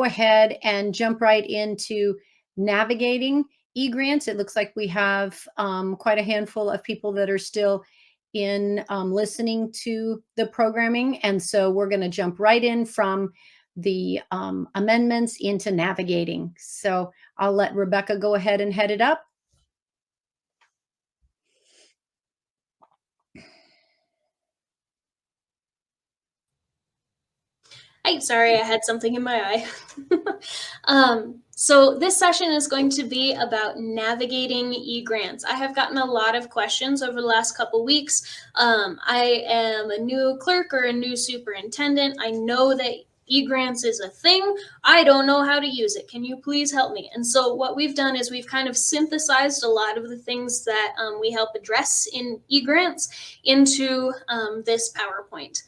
go ahead and jump right into navigating eGrants. It looks like we have quite a handful of people that are still in listening to the programming. And so we're going to jump right in from the amendments into navigating. So I'll let Rebecca go ahead and head it up. Hi, sorry, I had something in my eye. So this session is going to be about navigating eGrants. I have gotten a lot of questions over the last couple weeks. I am a new clerk or a new superintendent. I know that eGrants is a thing. I don't know how to use it. Can you please help me? And so what we've done is we've kind of synthesized a lot of the things that we help address in eGrants into this PowerPoint.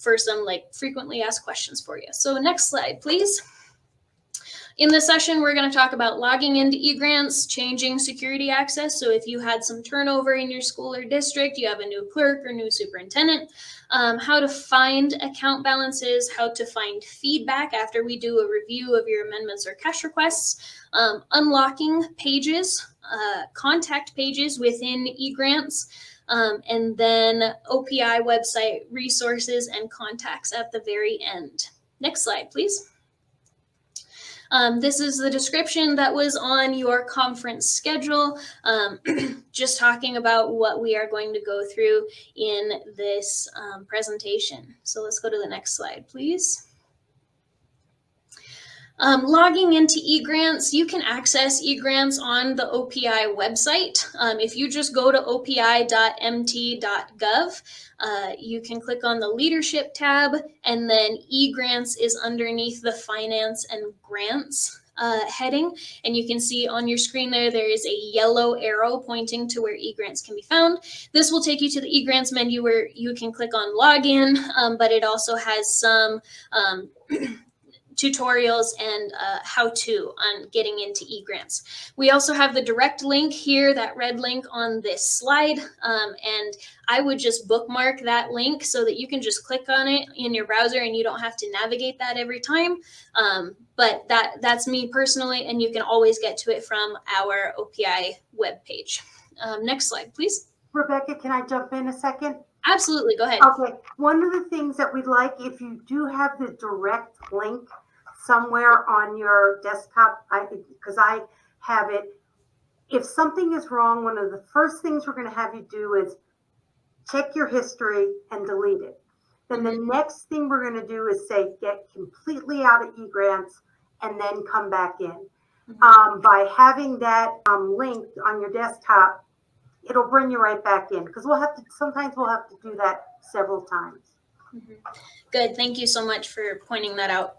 For some like frequently asked questions for you. So next slide, please. In this session, we're going to talk about logging into eGrants, changing security access. So if you had some turnover in your school or district, you have a new clerk or new superintendent, how to find account balances, how to find feedback after we do a review of your amendments or cash requests, unlocking pages, contact pages within eGrants, and then OPI website resources and contacts at the very end. Next slide, please. This is the description that was on your conference schedule, just talking about what we are going to go through in this presentation. So let's go to the next slide, please. Logging into eGrants, you can access eGrants on the OPI website. If you just go to opi.mt.gov, you can click on the leadership tab, and then eGrants is underneath the finance and grants heading. And you can see on your screen there is a yellow arrow pointing to where eGrants can be found. This will take you to the eGrants menu where you can click on login, but it also has some tutorials and how-to on getting into eGrants. We also have the direct link here, that red link on this slide, and I would just bookmark that link so that you can just click on it in your browser and you don't have to navigate that every time. But that's me personally, and you can always get to it from our OPI webpage. Next slide, please. Rebecca, can I jump in a second? Absolutely, go ahead. Okay, one of the things that we'd like, if you do have the direct link somewhere on your desktop, because I have it, if something is wrong, one of the first things we're going to have you do is check your history and delete it. Then the next thing we're going to do is say get completely out of eGrants and then come back in. By having that linked on your desktop, it'll bring you right back in, because sometimes we'll have to do that several times. Good, thank you so much for pointing that out.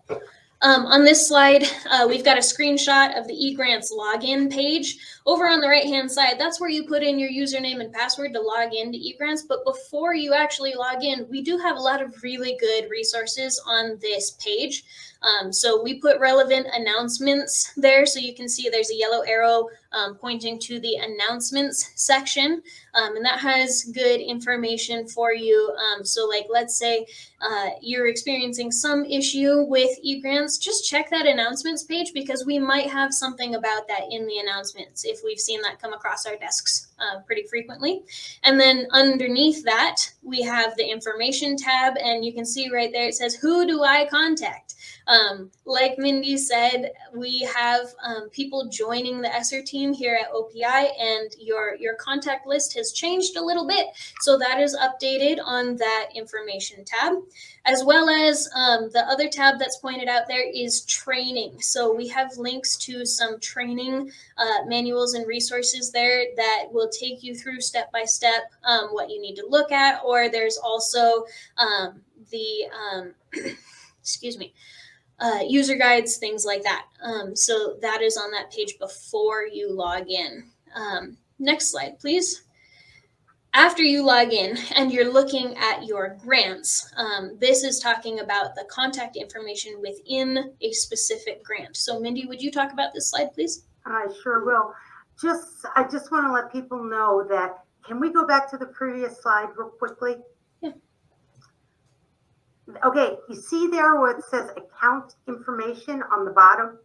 On this slide, we've got a screenshot of the eGrants login page. Over on the right-hand side, that's where you put in your username and password to log into eGrants. But before you actually log in, we do have a lot of really good resources on this page. So we put relevant announcements there, so you can see there's a yellow arrow pointing to the announcements section, and that has good information for you. So like, let's say you're experiencing some issue with eGrants, just check that announcements page, because we might have something about that in the announcements if we've seen that come across our desks pretty frequently. And then underneath that, we have the information tab, and you can see right there, it says, who do I contact? Like Mindy said, we have people joining the ESSER team here at OPI, and your contact list has changed a little bit. So that is updated on that information tab, as well as the other tab that's pointed out there is training. So we have links to some training manuals and resources there that will take you through step by step what you need to look at, or there's also excuse me, user guides, things like that. So that is on that page before you log in. Next slide, please. After you log in and you're looking at your grants, this is talking about the contact information within a specific grant. So Mindy, would you talk about this slide, please? I sure will. I just want to let people know that, can we go back to the previous slide real quickly? Yeah. Okay, you see there where it says account information on the bottom?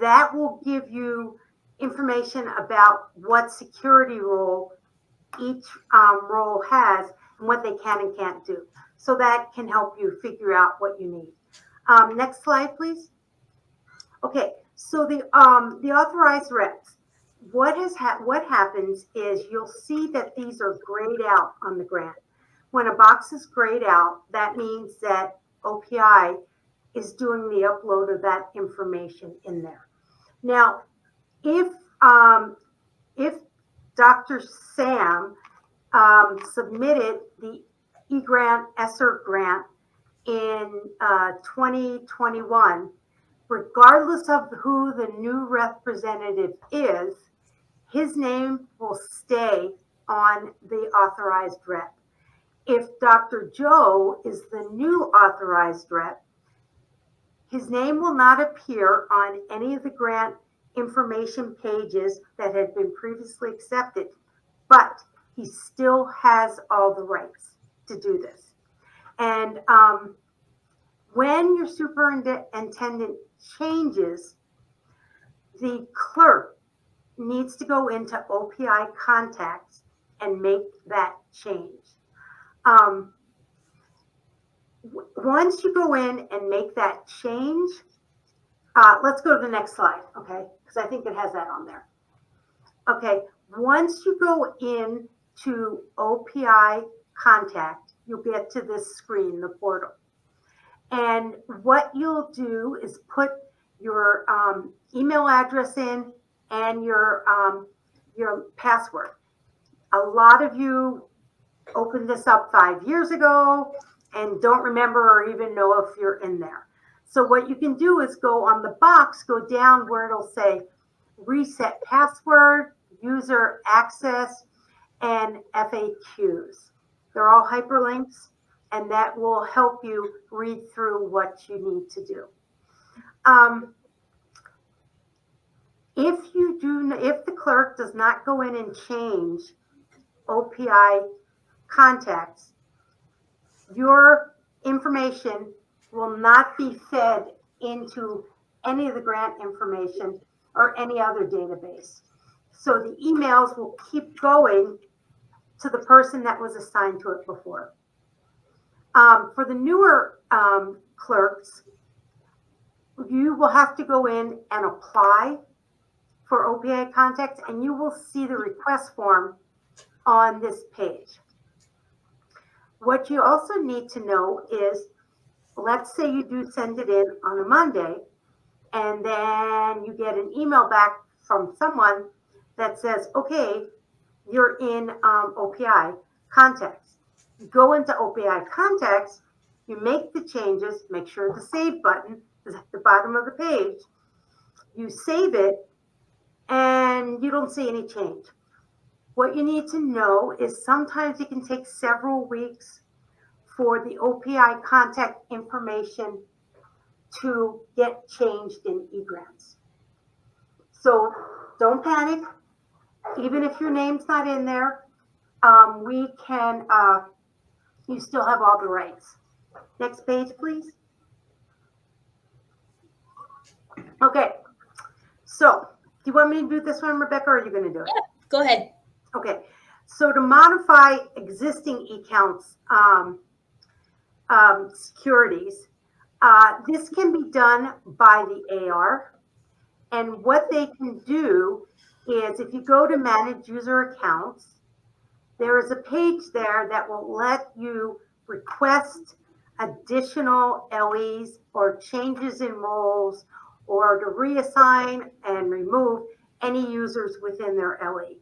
That will give you information about what security role each role has and what they can and can't do. So that can help you figure out what you need. Next slide, please. Okay, so the authorized reps. What happens is you'll see that these are grayed out on the grant. When a box is grayed out, that means that OPI is doing the upload of that information in there. Now, if Dr. Sam submitted the ESSER grant in 2021, regardless of who the new representative is, his name will stay on the authorized rep. If Dr. Joe is the new authorized rep, his name will not appear on any of the grant information pages that had been previously accepted, but he still has all the rights to do this. And when your superintendent changes, the clerk needs to go into OPI Contacts and make that change. Once you go in and make that change, let's go to the next slide, okay? Because I think it has that on there. Okay, once you go in to OPI Contact, you'll get to this screen, the portal. And what you'll do is put your email address in and your password. A lot of you opened this up 5 years ago and don't remember or even know if you're in there. So what you can do is go on the box, go down where it'll say reset password, user access, and FAQs. They're all hyperlinks, and that will help you read through what you need to do. If the clerk does not go in and change OPI Contacts, your information will not be fed into any of the grant information or any other database. So the emails will keep going to the person that was assigned to it before. For the newer clerks, you will have to go in and apply for OPI Contacts, and you will see the request form on this page. What you also need to know is, let's say you do send it in on a Monday, and then you get an email back from someone that says, okay, you're in OPI Contacts. You go into OPI Contacts, you make the changes, make sure the save button is at the bottom of the page. You save it, and you don't see any change. What you need to know is sometimes it can take several weeks for the OPI contact information to get changed in Egrants. So don't panic. Even if your name's not in there, you still have all the rights. Next page, please. Okay, so do you want me to do this one, Rebecca, or are you going to do it? Yeah, go ahead. Okay, so to modify existing accounts, securities, this can be done by the AR. And what they can do is, if you go to manage user accounts, there is a page there that will let you request additional LEs or changes in roles, or to reassign and remove any users within their LE.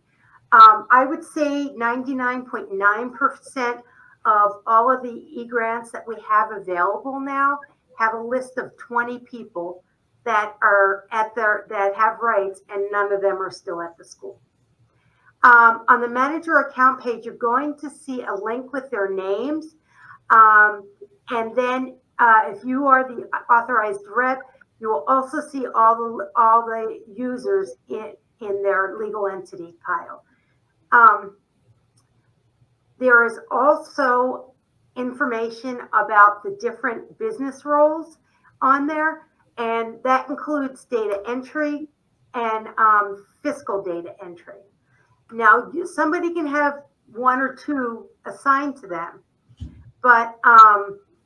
I would say 99.9% of all of the eGrants that we have available now have a list of 20 people that are that have rights, and none of them are still at the school. On the manager account page, you're going to see a link with their names. And then if you are the authorized rep, you will also see all the users in their legal entity pile. There is also information about the different business roles on there, and that includes data entry and fiscal data entry. Now, somebody can have one or two assigned to them, but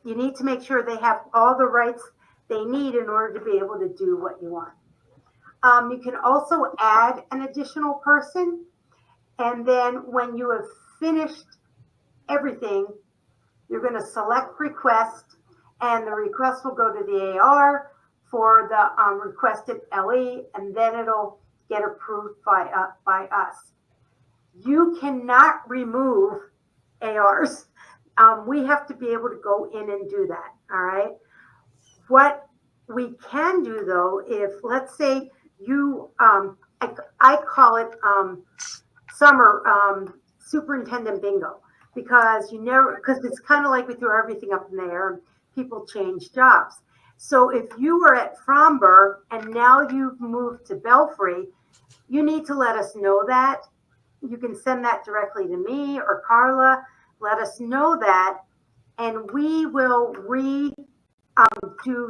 you need to make sure they have all the rights they need in order to be able to do what you want. You can also add an additional person, and then when you have finished everything, you're going to select request, and the request will go to the AR for the requested LE, and then it'll get approved by us. You cannot remove ARs. We have to be able to go in and do that, all right? What we can do, though, if, let's say, you, I call it summer superintendent bingo, because because it's kind of like we throw everything up in the air and people change jobs. So if you were at Fromberg and now you've moved to Belfry, you need to let us know that. You can send that directly to me or Carla. Let us know that, and we will redo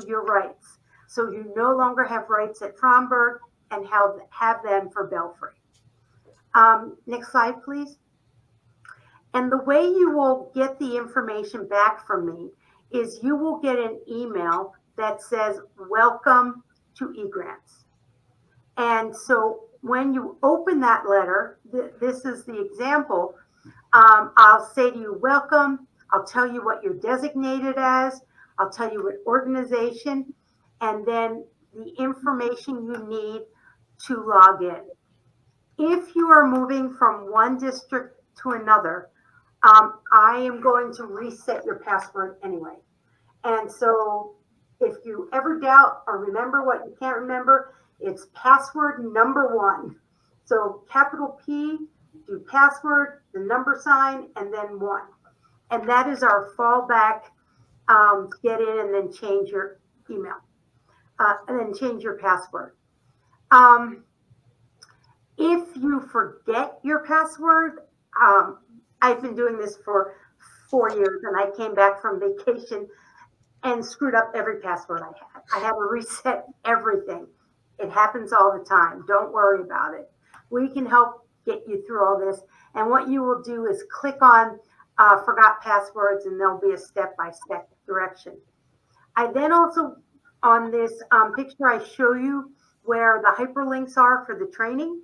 your rights. So you no longer have rights at Fromberg and have them for Belfry. Next slide, please. And the way you will get the information back from me is you will get an email that says, welcome to Egrants. And so when you open that letter, this is the example, I'll say to you, welcome. I'll tell you what you're designated as. I'll tell you what organization, and then the information you need to log in. If you are moving from one district to another, I am going to reset your password anyway. And so if you ever doubt or remember what you can't remember, it's password number 1. So capital P, do password, the number sign, and then 1. And that is our fallback. Get in and then change your email, and then change your password. If you forget your password, I've been doing this for 4 years, and I came back from vacation and screwed up every password I had. I had to reset everything. It happens all the time. Don't worry about it. We can help get you through all this. And what you will do is click on forgot passwords, and there'll be a step-by-step direction. I then also, on this picture, I show you where the hyperlinks are for the training.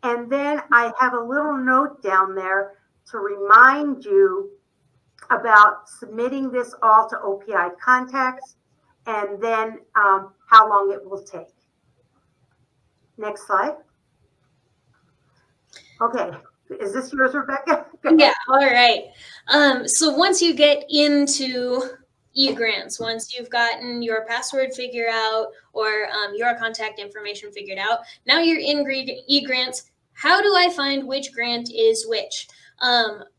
And then I have a little note down there to remind you about submitting this all to Opi Contacts, and then how long it will take. Next slide. Okay, is this yours, Rebecca? Yeah, all right. So once you get into Egrants, once you've gotten your password figured out or your contact information figured out, now you're in Egrants. How do I find which grant is which?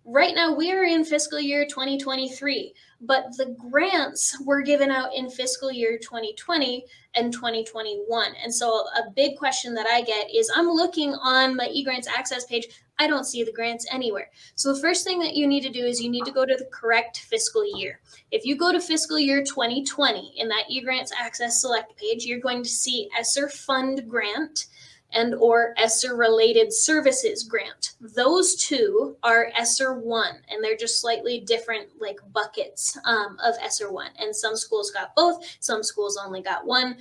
Right now we are in fiscal year 2023, but the grants were given out in fiscal year 2020 and 2021. And so a big question that I get is, I'm looking on my eGrants access page, I don't see the grants anywhere. So the first thing that you need to do is you need to go to the correct fiscal year. If you go to fiscal year 2020 in that eGrants access select page, you're going to see ESSER fund grant and or ESSER related services grant. Those two are ESSER 1, and they're just slightly different like buckets of ESSER 1. And some schools got both, some schools only got one,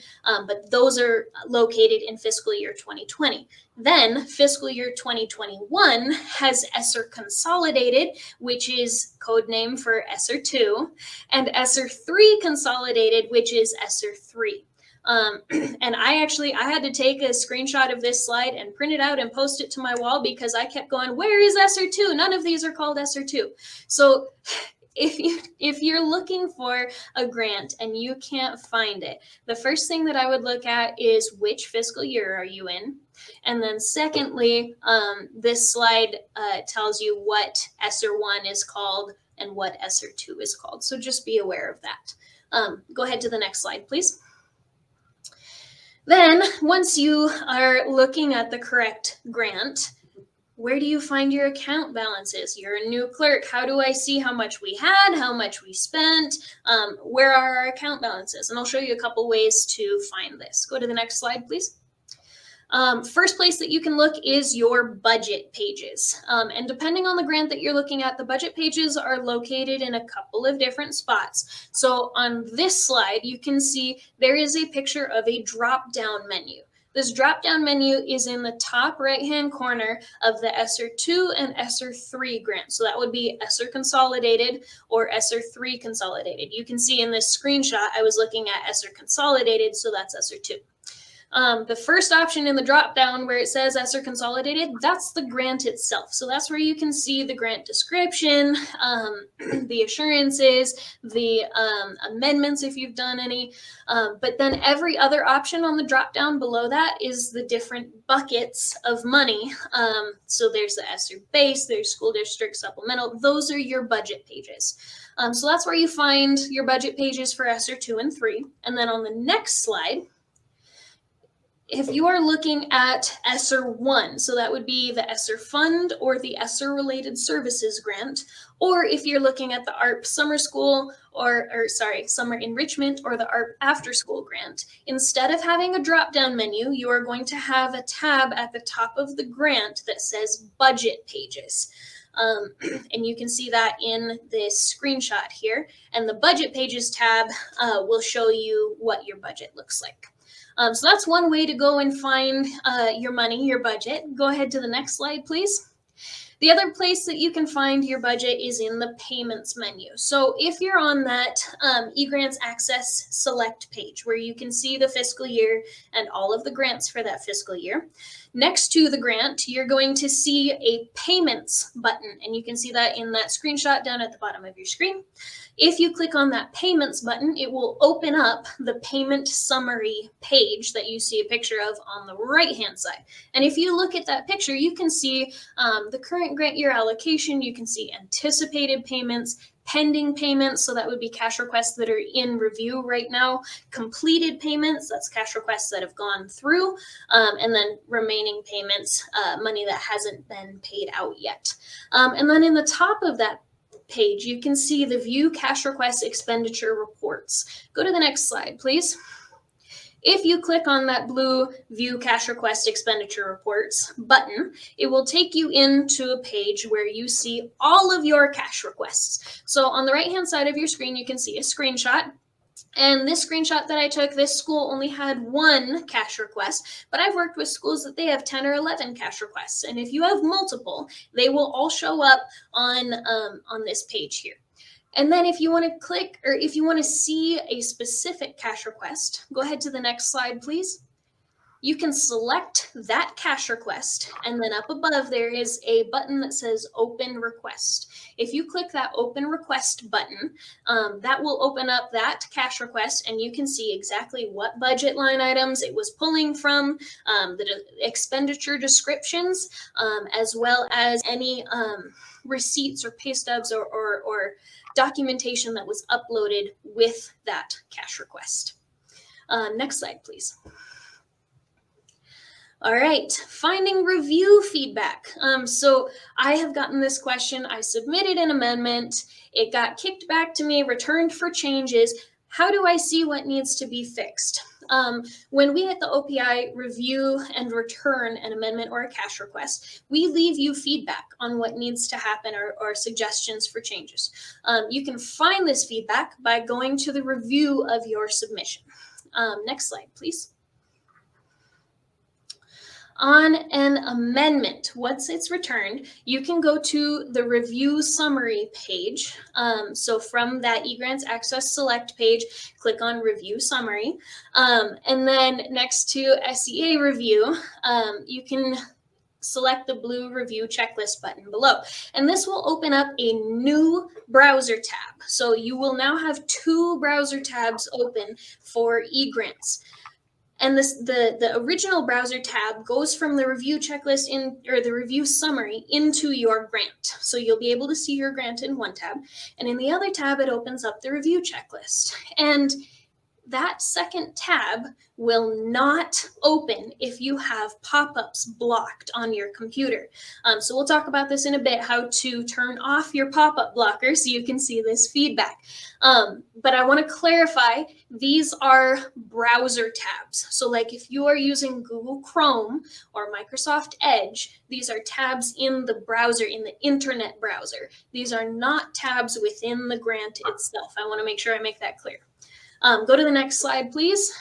but those are located in fiscal year 2020. Then fiscal year 2021 has ESSER Consolidated, which is code name for ESSER 2, and ESSER 3 Consolidated, which is ESSER 3. And I had to take a screenshot of this slide and print it out and post it to my wall because I kept going, where is ESSER 2? None of these are called ESSER 2. So if you're looking for a grant and you can't find it, the first thing that I would look at is which fiscal year are you in? And then secondly, this slide tells you what ESSER 1 is called and what ESSER 2 is called. So just be aware of that. Go ahead to the next slide, please. Then once you are looking at the correct grant, Where do you find your account balances? You're a new clerk. How do I see how much we had, how much we spent? Where are our account balances? And I'll show you a couple ways to find this. Go to the next slide, please. First place that you can look is your budget pages. And depending on the grant that you're looking at, the budget pages are located in a couple of different spots. So on this slide, you can see there is a picture of a drop-down menu. This drop-down menu is in the top right-hand corner of the ESSER 2 and ESSER 3 grant. So that would be ESSER Consolidated or ESSER 3 Consolidated. You can see in this screenshot, I was looking at ESSER Consolidated, so that's ESSER 2. The first option in the drop-down where it says ESSER Consolidated, that's the grant itself. So that's where you can see the grant description, the assurances, the amendments if you've done any. But then every other option on the drop-down below that is the different buckets of money. So there's the ESSER base, there's school district supplemental. Those are your budget pages. So that's where you find your budget pages for ESSER 2 and 3. And then on the next slide, if you are looking at ESSER 1, so that would be the ESSER Fund or the ESSER Related Services Grant, or if you're looking at the ARP Summer School Summer Enrichment or the ARP After School Grant, instead of having a drop-down menu, you are going to have a tab at the top of the grant that says Budget Pages. And you can see that in this screenshot here. And the Budget Pages tab will show you what your budget looks like. So that's one way to go and find your money, your budget. Go ahead to the next slide, please. The other place that you can find your budget is in the payments menu. So if you're on that eGrants Access Select page where you can see the fiscal year and all of the grants for that fiscal year, next to the grant, you're going to see a payments button, and you can see that in that screenshot down at the bottom of your screen. If you click on that payments button, it will open up the payment summary page that you see a picture of on the right-hand side. And if you look at that picture, you can see the current grant year allocation, you can see anticipated payments, pending payments, so that would be cash requests that are in review right now, completed payments, that's cash requests that have gone through, and then remaining payments, money that hasn't been paid out yet. And then in the top of that page, you can see the View Cash Request Expenditure Reports. Go to the next slide, please. If you click on that blue View Cash Request Expenditure Reports button, it will take you into a page where you see all of your cash requests. So on the right-hand side of your screen, you can see a screenshot. And this screenshot that I took, this school only had one cash request, but I've worked with schools that they have 10 or 11 cash requests. And if you have multiple, they will all show up on this page here. And then if you want to click, or if you want to see a specific cash request, go ahead to the next slide, please. You can select that cash request, and then up above there is a button that says Open Request. If you click that Open Request button, that will open up that cash request, and you can see exactly what budget line items it was pulling from, the expenditure descriptions, as well as any receipts or pay stubs or documentation that was uploaded with that cash request. Next slide, please. All right, finding review feedback. So I have gotten this question. I submitted an amendment. It got kicked back to me, returned for changes. How do I see what needs to be fixed? When we at the OPI review and return an amendment or a cash request, we leave you feedback on what needs to happen or suggestions for changes. You can find this feedback by going to the review of your submission. Next slide, please. On an amendment, once it's returned, you can go to the review summary page. So from that eGrants Access Select page, click on Review Summary. And then next to SEA Review, you can select the blue Review Checklist button below. And this will open up a new browser tab. So you will now have two browser tabs open for eGrants. And the original browser tab goes from the review checklist or the review summary into your grant. So you'll be able to see your grant in one tab. And in the other tab, it opens up the review checklist. And that second tab will not open if you have pop-ups blocked on your computer. So we'll talk about this in a bit, how to turn off your pop-up blocker so you can see this feedback. But I want to clarify, these are browser tabs. So like if you are using Google Chrome or Microsoft Edge, these are tabs in the browser, in the internet browser. These are not tabs within the grant itself. I want to make sure I make that clear. Go to the next slide, please.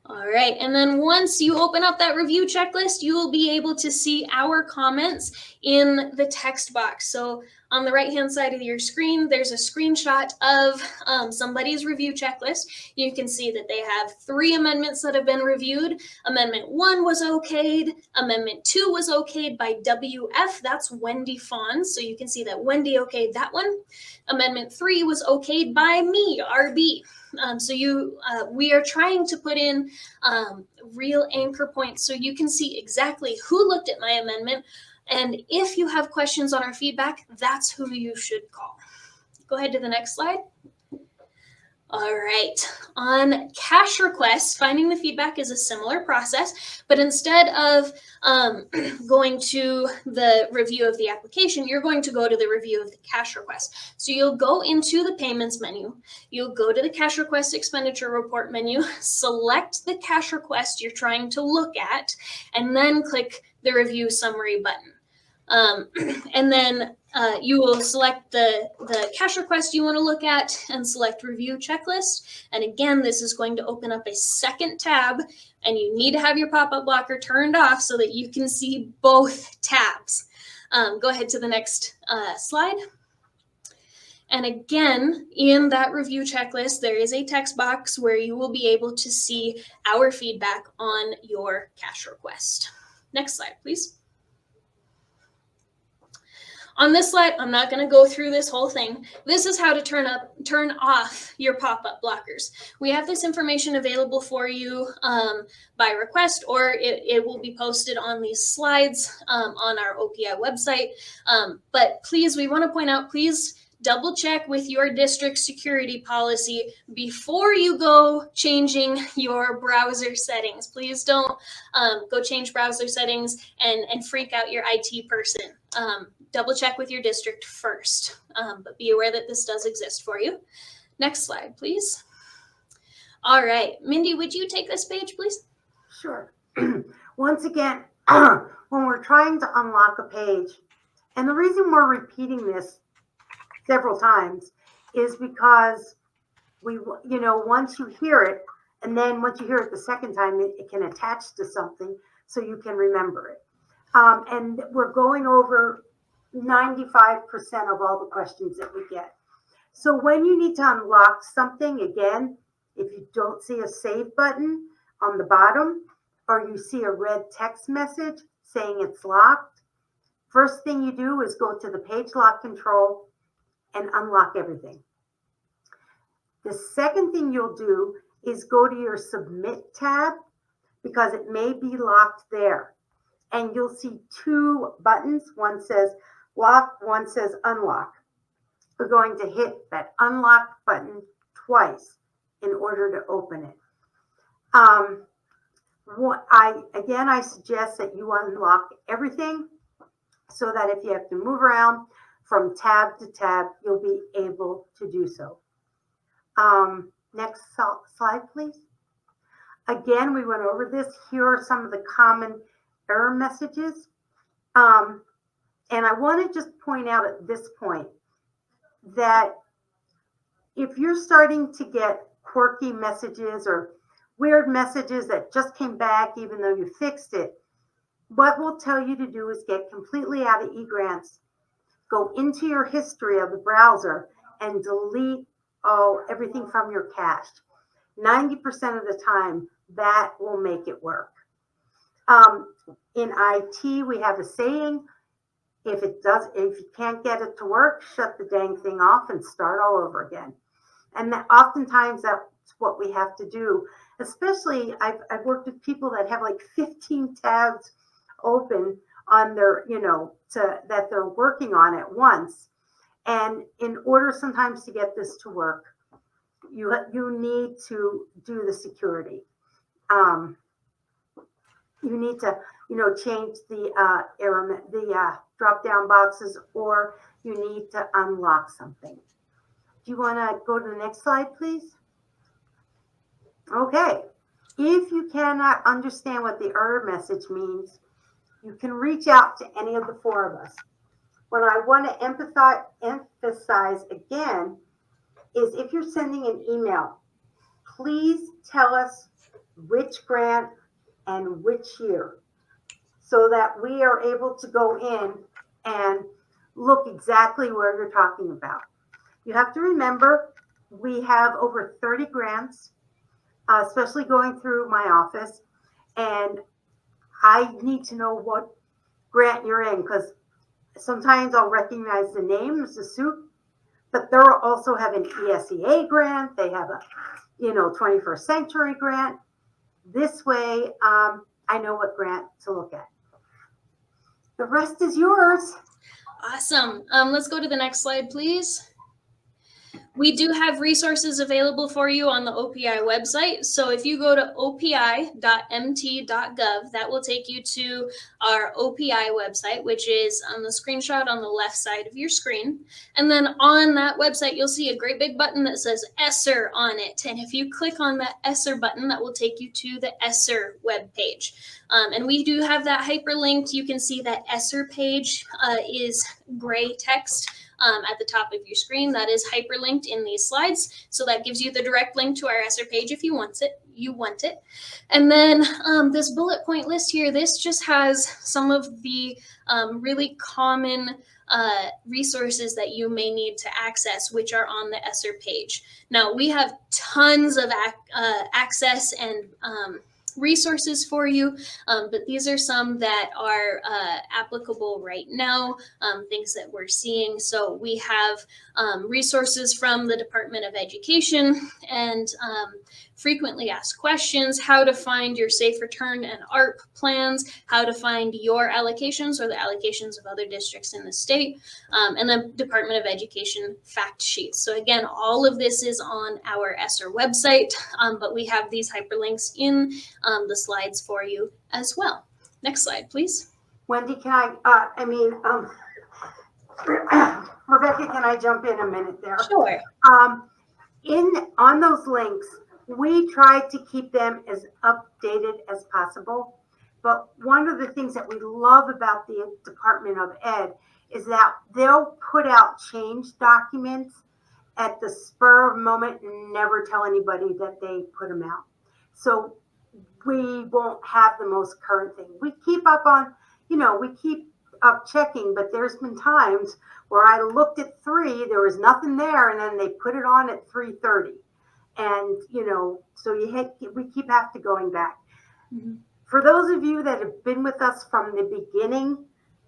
All right, and then once you open up that review checklist, you will be able to see our comments in the text box. So on the right-hand side of your screen, there's a screenshot of somebody's review checklist. You can see that they have 3 amendments that have been reviewed. Amendment 1 was okayed. Amendment 2 was okayed by WF. That's Wendy Fawns. So you can see that Wendy okayed that one. Amendment 3 was okayed by me, RB. We are trying to put in real anchor points so you can see exactly who looked at my amendment. And if you have questions on our feedback, that's who you should call. Go ahead to the next slide. All right, on cash requests, finding the feedback is a similar process, but instead of going to the review of the application, you're going to go to the review of the cash request. So you'll go into the payments menu, you'll go to the cash request expenditure report menu, select the cash request you're trying to look at, and then click the review summary button. And then you will select the cash request you want to look at and select review checklist. And again, this is going to open up a second tab, and you need to have your pop-up blocker turned off so that you can see both tabs. Go ahead to the next slide. And again, in that review checklist, there is a text box where you will be able to see our feedback on your cash request. Next slide, please. On this slide, I'm not going to go through this whole thing. This is how to turn off your pop-up blockers. We have this information available for you by request, or it will be posted on these slides on our OPI website. But please, we want to point out, please double check with your district security policy before you go changing your browser settings. Please don't go change browser settings and freak out your IT person. Double check with your district first, but be aware that this does exist for you. Next slide, please. All right, Mindy, would you take this page, please? Sure. Once again, when we're trying to unlock a page, and the reason we're repeating this several times is because once you hear it, and then once you hear it the second time, it can attach to something so you can remember it. And we're going over 95% of all the questions that we get. So when you need to unlock something, again, if you don't see a save button on the bottom, or you see a red text message saying it's locked, first thing you do is go to the page lock control and unlock everything. The second thing you'll do is go to your submit tab, because it may be locked there. And you'll see 2 buttons. One says lock, one says unlock. We're going to hit that unlock button twice in order to open it. I suggest that you unlock everything so that if you have to move around from tab to tab, you'll be able to do so. Next slide, please. Again, we went over this. Here are some of the common error messages. And I want to just point out at this point that if you're starting to get quirky messages or weird messages that just came back even though you fixed it, what we'll tell you to do is get completely out of eGrants, go into your history of the browser and delete everything from your cache. 90% of the time, that will make it work. In IT, we have a saying, if you can't get it to work, shut the dang thing off and start all over again. And oftentimes that's what we have to do. Especially, I've worked with people that have like 15 tabs open on their, that they're working on at once. And in order sometimes to get this to work, you need to do the security. You need to, change the error, the drop down boxes, or you need to unlock something. Do you want to go to the next slide, please? Okay. If you cannot understand what the error message means, you can reach out to any of the four of us. What I want to emphasize again is if you're sending an email, please tell us which grant and which year so that we are able to go in and look exactly where you're talking about. You have to remember we have over 30 grants, especially going through my office, and I need to know what grant you're in because sometimes I'll recognize the names, the soup, but they'll also have an ESSER grant. They have a, 21st century grant. This way, I know what grant to look at. The rest is yours. Awesome. Let's go to the next slide, please. We do have resources available for you on the OPI website. So if you go to opi.mt.gov, that will take you to our OPI website, which is on the screenshot on the left side of your screen. And then on that website, you'll see a great big button that says ESSER on it. And if you click on that ESSER button, that will take you to the ESSER webpage. And we do have that hyperlinked. You can see that ESSER page is gray text at the top of your screen. That is hyperlinked in these slides. So that gives you the direct link to our ESSER page if you want it. And then this bullet point list here, this just has some of the really common resources that you may need to access, which are on the ESSER page. Now, we have tons of access and resources for you, but these are some that are applicable right now, things that we're seeing. So we have resources from the Department of Education and frequently asked questions, how to find your safe return and ARP plans, how to find your allocations or the allocations of other districts in the state, and then Department of Education fact sheets. So again, all of this is on our ESSER website, but we have these hyperlinks in the slides for you as well. Next slide, please. Wendy, can Rebecca, can I jump in a minute there? Sure. On those links, we try to keep them as updated as possible. But one of the things that we love about the Department of Ed is that they'll put out change documents at the spur of moment and never tell anybody that they put them out. So we won't have the most current thing. We keep up on, we keep up checking, but there's been times where I looked at 3, there was nothing there, and then they put it on at 3:30. And, so we keep have to going back. Mm-hmm. For those of you that have been with us from the beginning,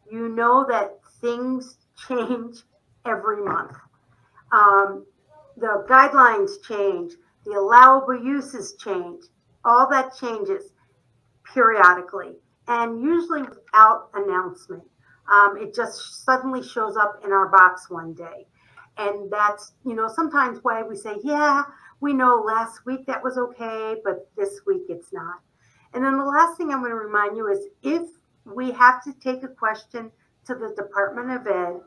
you know that things change every month. The guidelines change, the allowable uses change, all that changes periodically and usually without announcement. It just suddenly shows up in our box one day. And that's, sometimes why we say, yeah, we know last week that was okay, but this week it's not. And then the last thing I'm going to remind you is if we have to take a question to the Department of Ed,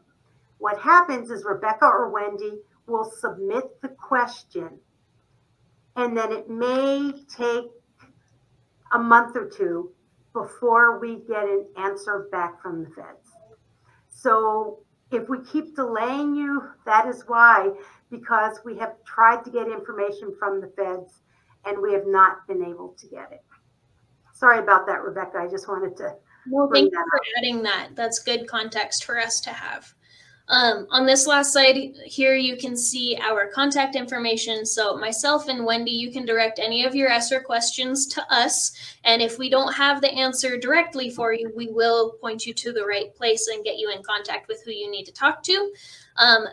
what happens is Rebecca or Wendy will submit the question, and then it may take a month or two before we get an answer back from the feds. So if we keep delaying you, that is why, because we have tried to get information from the feds and we have not been able to get it. Sorry about that, Rebecca. I just wanted to. No, thank you for adding that. That's good context for us to have. On this last slide here, you can see our contact information. So myself and Wendy, you can direct any of your ESSER questions to us. And if we don't have the answer directly for you, we will point you to the right place and get you in contact with who you need to talk to.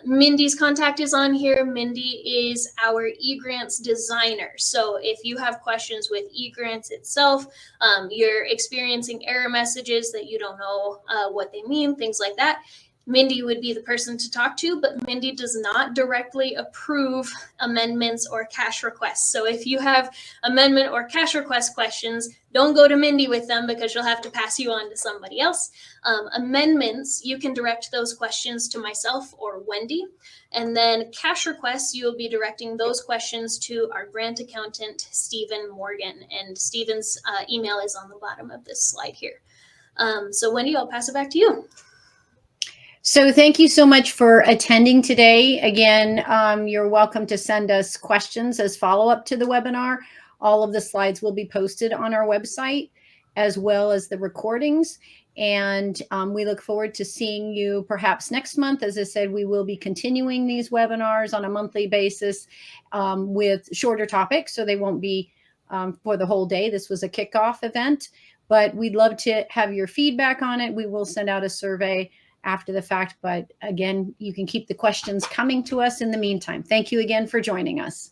Mindy's contact is on here. Mindy is our Egrants designer. So if you have questions with Egrants itself, you're experiencing error messages that you don't know what they mean, things like that, Mindy would be the person to talk to, but Mindy does not directly approve amendments or cash requests. So if you have amendment or cash request questions, don't go to Mindy with them because she'll have to pass you on to somebody else. Amendments, you can direct those questions to myself or Wendy. And then cash requests, you'll be directing those questions to our grant accountant, Stephen Morgan. And Stephen's email is on the bottom of this slide here. So Wendy, I'll pass it back to you. So thank you so much for attending today. Again, you're welcome to send us questions as follow-up to the webinar. All of the slides will be posted on our website, as well as the recordings. And we look forward to seeing you perhaps next month. As I said, we will be continuing these webinars on a monthly basis with shorter topics, so they won't be for the whole day. This was a kickoff event, but we'd love to have your feedback on it. We will send out a survey after the fact, but again, you can keep the questions coming to us in the meantime. Thank you again for joining us.